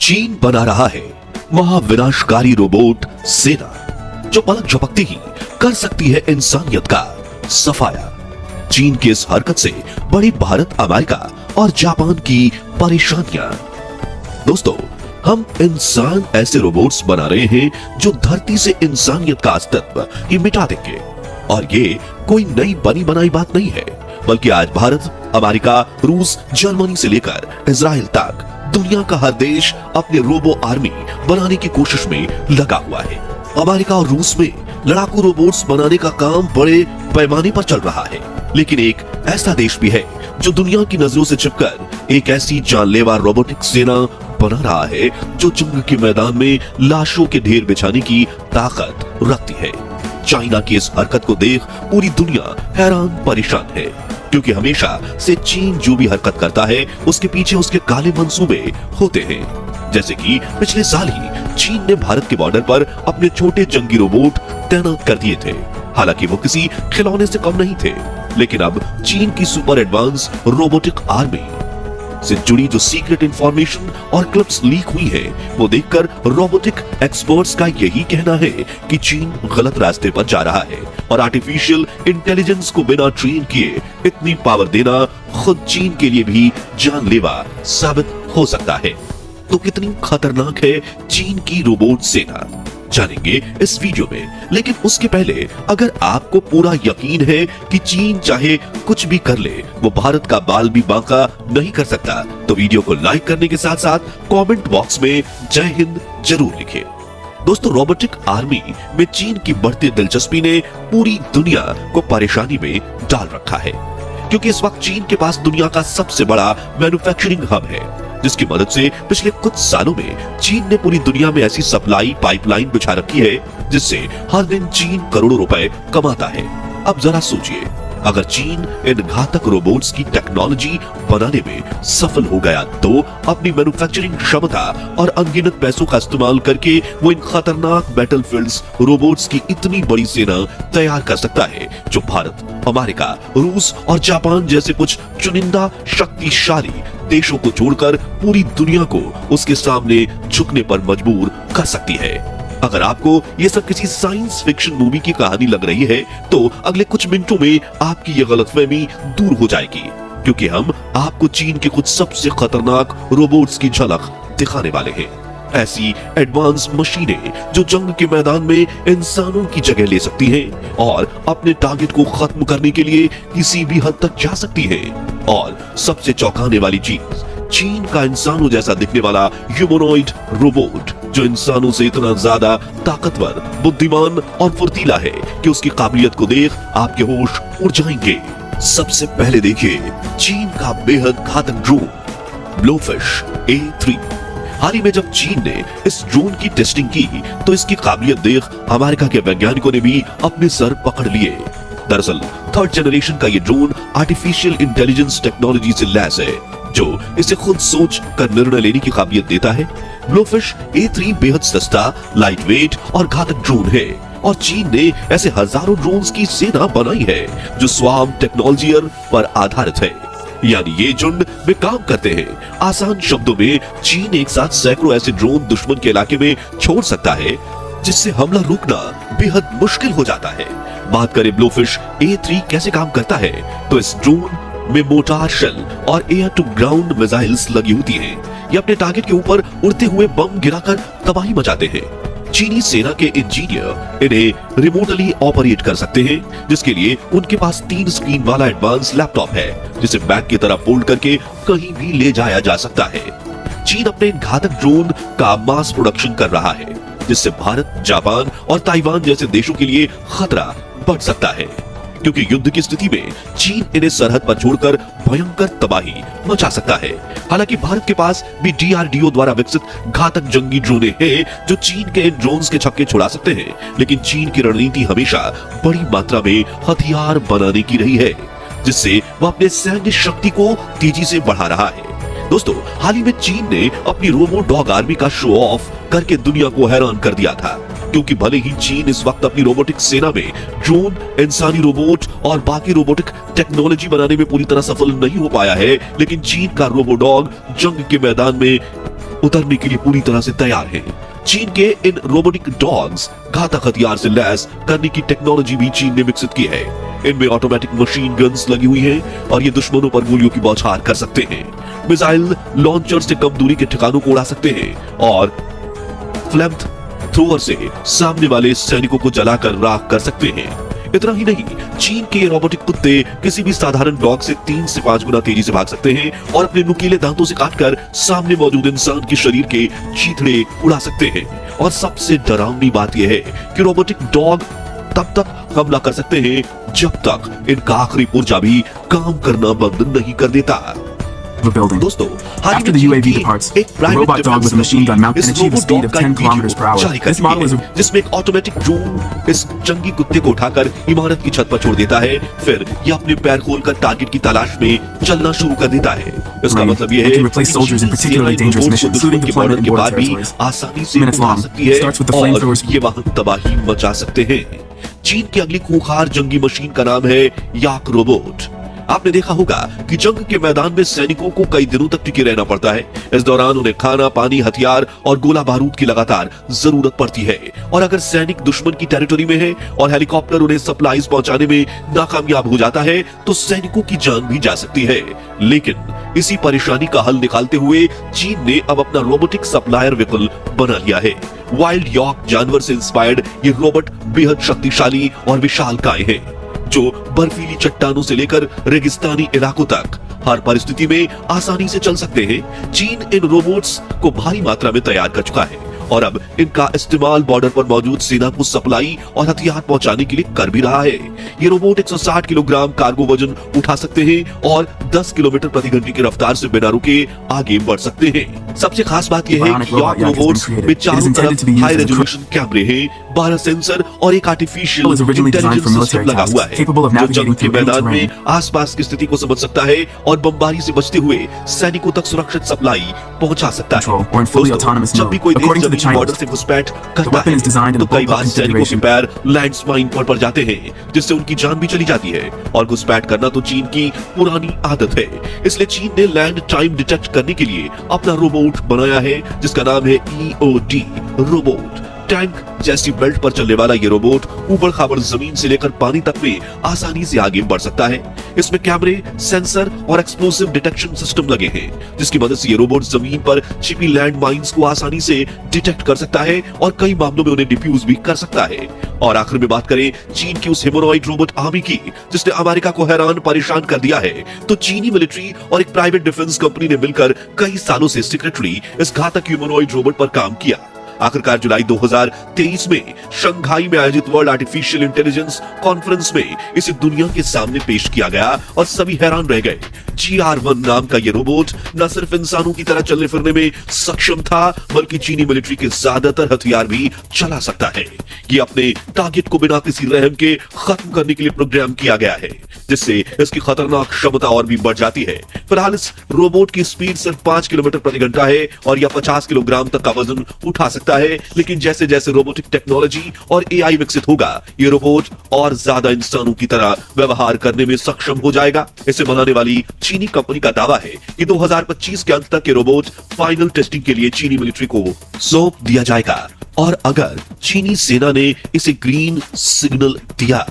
चीन बना रहा है महाविनाशकारी रोबोट सेना जो पलक झपकते ही कर सकती है इंसानियत का सफाया। चीन की इस हरकत से बड़ी भारत, अमेरिका और जापान की परेशानियां। दोस्तों, हम इंसान ऐसे रोबोट्स बना रहे हैं जो धरती से इंसानियत का अस्तित्व ही मिटा देंगे। और ये कोई नई बनी बनाई बात नहीं है, बल्कि आज भारत, अमेरिका, रूस, जर्मनी से लेकर इजराइल तक दुनिया का हर देश अपने रोबो आर्मी बनाने की कोशिश में लगा हुआ है। अमेरिका और रूस में लड़ाकू रोबोट्स बनाने का काम बड़े पैमाने पर चल रहा है, लेकिन एक ऐसा देश भी है जो दुनिया की नजरों से छिपकर एक ऐसी जानलेवा रोबोटिक सेना बना रहा है जो जंग के मैदान में लाशों के ढेर बिछाने की ताकत रखती है। चाइना की इस हरकत को देख पूरी दुनिया हैरान परेशान है, क्योंकि हमेशा से चीन जो भी हरकत करता है उसके पीछे उसके काले मंसूबे होते हैं। जैसे कि पिछले साल ही चीन ने भारत के बॉर्डर पर अपने छोटे जंगी रोबोट तैनात कर दिए थे। हालांकि वो किसी खिलौने से कम नहीं थे, लेकिन अब चीन की सुपर एडवांस रोबोटिक आर्मी से जुड़ी जो सीक्रेट इंफॉर्मेशन और क्लिप्स लीक हुई है, वो देखकर रोबोटिक एक्सपर्ट्स का यही कहना है कि चीन गलत रास्ते पर जा रहा है और आर्टिफिशियल इंटेलिजेंस को बिना ट्रेन किए इतनी पावर देना खुद चीन के लिए भी जानलेवा साबित हो सकता है। तो कितनी खतरनाक है चीन की रोबोट सेना, जानेंगे इस वीडियो में। लेकिन उसके पहले अगर आपको पूरा यकीन है कि चीन चाहे कुछ भी कर ले, वो भारत का बाल भी बांका नहीं कर सकता, तो वीडियो को लाइक करने के साथ साथ कमेंट बॉक्स में जय हिंद जरूर लिखें। दोस्तों, रोबोटिक आर्मी में चीन की बढ़ती दिलचस्पी ने पूरी दुनिया को परेशानी में डाल रखा है, क्योंकि इस वक्त चीन के पास दुनिया का सबसे बड़ा मैन्युफैक्चरिंग हब है, जिसकी मदद से पिछले कुछ सालों में चीन ने पूरी दुनिया में ऐसी सप्लाई पाइपलाइन बिछा रखी है जिससे हर दिन चीन करोड़ों रुपए कमाता है। अब जरा सोचिए, अगर चीन इन घातक रोबोट्स की टेक्नोलॉजी बनाने में सफल हो गया तो अपनी मैन्युफैक्चरिंग क्षमता और अनगिनत पैसों का इस्तेमाल करके वो इन खतरनाक बैटलफील्ड्स रोबोट्स की इतनी बड़ी सेना तैयार कर सकता है जो भारत, अमेरिका, रूस और जापान जैसे कुछ चुनिंदा शक्तिशाली देशों को छोड़कर पूरी दुनिया को उसके सामने झुकने पर मजबूर कर सकती है। अगर आपको ये सब किसी साइंस फिक्शन मूवी की कहानी लग रही है, तो अगले कुछ मिनटों में आपकी ये गलतफहमी दूर हो जाएगी, क्योंकि हम आपको चीन के कुछ सबसे खतरनाक रोबोट्स की झलक दिखाने वाले हैं। ऐसी एडवांस मशीनें जो जंग के मैदान में इंसानों की जगह ले सकती हैं और अपने टारगेट को खत्म करने के लिए किसी भी हद तक जा सकती हैं। और सबसे चौंकाने वाली चीज, चीन का इंसानों जैसा दिखने वाला ह्यूमनॉइड रोबोट जो इंसानों से इतना ज्यादा ताकतवर, बुद्धिमान और फुर्तीला है कि उसकी काबिलियत को देख आपके होश उड़ जाएंगे। सबसे पहले देखिए चीन का बेहद घातक ड्रोन ब्लोफिश A3। हाल ही में जब चीन ने इस ड्रोन की टेस्टिंग की तो इसकी काबिलियत देख अमेरिका के वैज्ञानिकों ने भी अपने सर पकड़ लिए। दरअसल थर्ड जनरेशन का ये ड्रोन आर्टिफिशियल इंटेलिजेंस टेक्नोलॉजी से लैस है, जो इसे खुद सोच कर निर्णय लेने की काबिलियत देता है। ब्लोफिश A3 बेहद सस्ता, लाइट वेट और घातक ड्रोन है, और चीन ने ऐसे हजारों ड्रोन्स की सेना बनाई है जो स्वार्म टेक्नोलॉजी पर आधारित है, यानी ये झुंड में काम करते हैं। आसान शब्दों में, चीन एक साथ सैकड़ों ऐसे ड्रोन दुश्मन के इलाके में छोड़ सकता है, जिससे हमला रोकना बेहद मुश्किल हो जाता है। बात करें ब्लोफिश A3 कैसे काम करता है, तो इस ड्रोन में मोटार शेल और एयर टू ग्राउंड मिसाइल्स लगी होती हैं। ये अपने टारगेट के ऊपर उड़ते हुए बम गिराकर तबाही मचाते हैं। चीनी सेना के इंजीनियर इन्हें रिमोटली ऑपरेट कर सकते हैं, जिसके लिए उनके पास 3 स्क्रीन वाला एडवांस लैपटॉप है, जिसे बैग की तरह फोल्ड करके कहीं भी ले जाया जा सकता है। चीन अपने घातक ड्रोन का मास प्रोडक्शन कर रहा है, जिससे भारत, जापान और ताइवान जैसे देशों के लिए खतरा बढ़ सकता है, क्योंकि युद्ध की स्थिति में चीन इन्हें सरहद पर छोड़कर भयंकर तबाही मचा सकता है। हालांकि भारत के पास भी DRDO द्वारा विकसित घातक जंगी ड्रोन हैं जो चीन के इन ड्रोन्स के छक्के छुड़ा सकते हैं, लेकिन चीन की रणनीति हमेशा बड़ी मात्रा में हथियार बनाने की रही है, जिससे वह अपने सैन्य शक्ति को तेजी से बढ़ा रहा है। दोस्तों, हाल ही में चीन ने अपनी रोबो डॉग आर्मी का शो ऑफ करके दुनिया को हैरान कर दिया था, क्योंकि भले ही चीन इस वक्त अपनी रोबोटिक सेना में ड्रोन, इंसानी रोबोट और बाकी रोबोटिक टेक्नोलॉजी बनाने में पूरी तरह सफल नहीं हो पाया है, लेकिन चीन का रोबो डॉग जंग के मैदान में उतरने के लिए पूरी तरह से तैयार हैं। चीन के इन रोबोटिक डॉग्स घातक हथियार से लैस करने की टेक्नोलॉजी भी चीन ने विकसित की है। इनमें ऑटोमेटिक मशीन गन्स लगी हुई हैं और ये दुश्मनों पर गोलियों की बौछार कर सकते हैं। मिसाइल लॉन्चर से कम दूरी के ठिकानों को उड़ा सकते हैं और फ्लैम थ्रोअर से सामने वाले सैनिकों को जलाकर राख कर सकते हैं। इतना ही नहीं, चीन के रोबोटिक कुत्ते किसी भी साधारण डॉग से 3 से 5 गुना तेजी से भाग सकते हैं और अपने नुकीले दांतों से काटकर सामने मौजूद इंसान के शरीर के चीथड़े उड़ा सकते हैं। और सबसे डरावनी बात यह है कि रोबोटिक डॉग तब तक हमला कर सकते हैं जब तक इनका आखिरी पुर्जा भी काम करना बंद नहीं कर देता। of a building. दोस्तों, After the UAV departs, the robot dog with a machine gun mount can achieve a speed of 10 kilometers per hour. This model is जिसमें एक ऑटोमेटिक ड्रोन इस जंगी कुत्ते को उठाकर इमारत की छत पर छोड़ देता है, फिर यह अपने पैर खोलकर टारगेट की तलाश में चलना शुरू कर देता है। इसका मतलब यह है कि बाद भी आसानी से उड़ा सकती है और ये वहां तबाही मचा सकते हैं। चीन की अगली खूंखार जंगी मशीन का नाम है याक रोबोट। आपने देखा होगा कि जंग के मैदान में सैनिकों को कई दिनों तक टिके रहना पड़ता है। इस दौरान उन्हें खाना, पानी, हथियार और गोला बारूद की लगातार जरूरत पड़ती है। और अगर सैनिक दुश्मन की टेरिटरी में है और हेलीकॉप्टर उन्हें सप्लाईज पहुंचाने में नाकामयाब हो जाता है तो सैनिकों की जान भी जा सकती है। लेकिन इसी परेशानी का हल निकालते हुए चीन ने अब अपना रोबोटिक सप्लायर व्हीकल बना लिया है। वाइल्ड यॉक जानवर से इंस्पायर्ड ये रोबोट बेहद शक्तिशाली और विशालकाय है, जो बर्फीली चट्टानों से लेकर रेगिस्तानी इलाकों तक हर परिस्थिति में आसानी से चल सकते हैं। चीन इन रोबोट्स को भारी मात्रा में तैयार कर चुका है और अब इनका इस्तेमाल बॉर्डर पर मौजूद सेना को सप्लाई और हथियार पहुंचाने के लिए कर भी रहा है। ये रोबोट 160 किलोग्राम कार्गो वजन उठा सकते हैं और 10 किलोमीटर प्रति घंटे की रफ्तार से बिना रुके आगे बढ़ सकते हैं। सबसे खास बात यह है कि याक रोबोट्स में चारों तरफ हाई रेजोल्यूशन कैमरे हैं, 12 सेंसर और एक आर्टिफिशियल इंटेलिजेंस सिस्टम लगा हुआ है जो जंग के मैदान में आसपास की स्थिति को समझ सकता है और बमबारी से बचते हुए सैनिकों तक सुरक्षित सप्लाई पहुंचा सकता है। जब भी कोई देश बॉर्डर से घुसपैठ करता है तो कई बार सैनिकों के पैर लैंडमाइन पर पड़ जाते हैं, जिससे उनकी जान भी चली जाती है। और घुसपैठ करना तो चीन की पुरानी आदत है, इसलिए चीन ने लैंड टाइम डिटेक्ट करने के लिए अपना रोबोट बनाया है जिसका नाम है EOD रोबोट। टैंक जैसी बेल्ट पर चलने वाला ये रोबोट ऊबड़ खाबड़ जमीन से लेकर पानी तक में आसानी से आगे बढ़ सकता है। इसमें कैमरे, सेंसर और एक्सप्लोसिव डिटेक्शन सिस्टम लगे हैं, जिसकी मदद से ये रोबोट जमीन पर छिपी लैंड माइंस को आसानी से डिटेक्ट कर सकता है और कई मामलों में उन्हें डिफ्यूज भी कर सकता है। और आखिर में बात करें चीन की उस ह्यूमनॉइड रोबोट आर्मी की जिसने अमेरिका को हैरान परेशान कर दिया है, तो चीनी मिलिट्री और एक प्राइवेट डिफेंस कंपनी ने मिलकर कई सालों से सीक्रेटली इस घातक ह्यूमनॉइड रोबोट पर काम किया। आखिरकार जुलाई 2023 में शंघाई में आयोजित वर्ल्ड आर्टिफिशियल इंटेलिजेंस कॉन्फ्रेंस में इसे दुनिया के सामने पेश किया गया और सभी हैरान रह गए। GR1 नाम का ये रोबोट न सिर्फ इंसानों की तरह चलने फिरने में सक्षम था, बल्कि चीनी मिलिट्री के ज्यादातर हथियार भी चला सकता है। ये अपने टारगेट को बिना किसी रहम के खत्म करने के लिए प्रोग्राम किया गया है, जिससे इसकी खतरनाक क्षमता और भी बढ़ जाती है। फिलहाल इस रोबोट की स्पीड सिर्फ 5 किलोमीटर प्रति घंटा है और यह 50 किलोग्राम तक का वजन उठा सकता है। लेकिन जैसे जैसे रोबोटिक टेक्नोलॉजी और AI विकसित होगा, ये रोबोट और ज्यादा इंसानों की तरह व्यवहार करने में सक्षम हो जाएगा। इसे बनाने वाली चीनी कंपनी का दावा है कि 2025 के अंत तक ये रोबोट फाइनल टेस्टिंग के लिए चीनी मिलिट्री को सौंप दिया जाएगा। और अगर चीनी सेना ने इसे ग्रीन सिग्नल दिया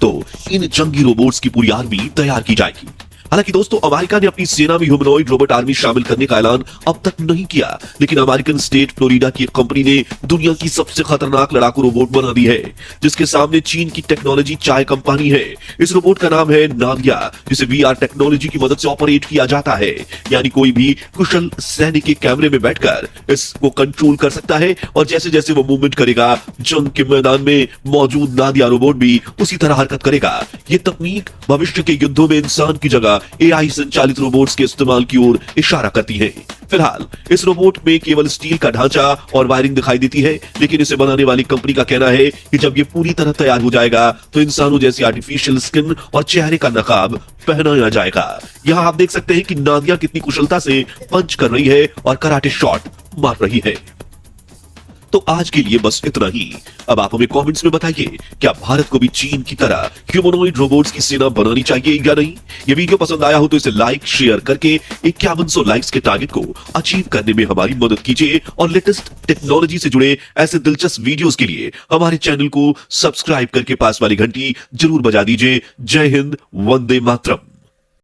तो इन जंगी रोबोट्स की पूरी आर्मी तैयार की जाएगी। हालांकि दोस्तों, अमेरिका ने अपनी सेना में ह्यूमनॉइड रोबोट आर्मी शामिल करने का ऐलान अब तक नहीं किया, लेकिन अमेरिकन स्टेट फ्लोरिडा की एक कंपनी ने दुनिया की सबसे खतरनाक लड़ाकू रोबोट बना दी है, जिसके सामने चीन की टेक्नोलॉजी चाय कंपनी है। इस रोबोट का नाम है नादिया, जिसे VR टेक्नोलॉजी की मदद से ऑपरेट किया जाता है। यानी कोई भी कुशल सैनिक के कैमरे में बैठकर इसको कंट्रोल कर सकता है और जैसे जैसे वो मूवमेंट करेगा, जंग के मैदान में मौजूद नादिया रोबोट भी उसी तरह हरकत करेगा। ये तकनीक भविष्य के युद्धों में इंसान की जगह AI संचालित रोबोट्स के इस्तेमाल की ओर इशारा करती है। फिलहाल इस रोबोट में केवल स्टील का ढांचा और वायरिंग दिखाई देती है, लेकिन इसे बनाने वाली कंपनी का कहना है कि जब ये पूरी तरह तैयार हो जाएगा तो इंसानों जैसी आर्टिफिशियल स्किन और चेहरे का नकाब पहनाया जाएगा। यहाँ आप देख सकते हैं कि नादिया कितनी कुशलता से पंच कर रही है और कराटे शॉट मार रही है। तो आज के लिए बस इतना ही। अब आप हमें कमेंट्स में बताइए, क्या भारत को भी चीन की तरह ह्यूमनॉइड रोबोट्स की सेना बनानी चाहिए या नहीं? ये वीडियो पसंद आया हो तो इसे लाइक शेयर करके 5100 लाइक्स के टारगेट को अचीव करने में हमारी मदद कीजिए और लेटेस्ट टेक्नोलॉजी से जुड़े ऐसे दिलचस्प वीडियोस के लिए हमारे चैनल को सब्सक्राइब करके पास वाली घंटी जरूर बजा दीजिए। जय हिंद, वंदे मातरम।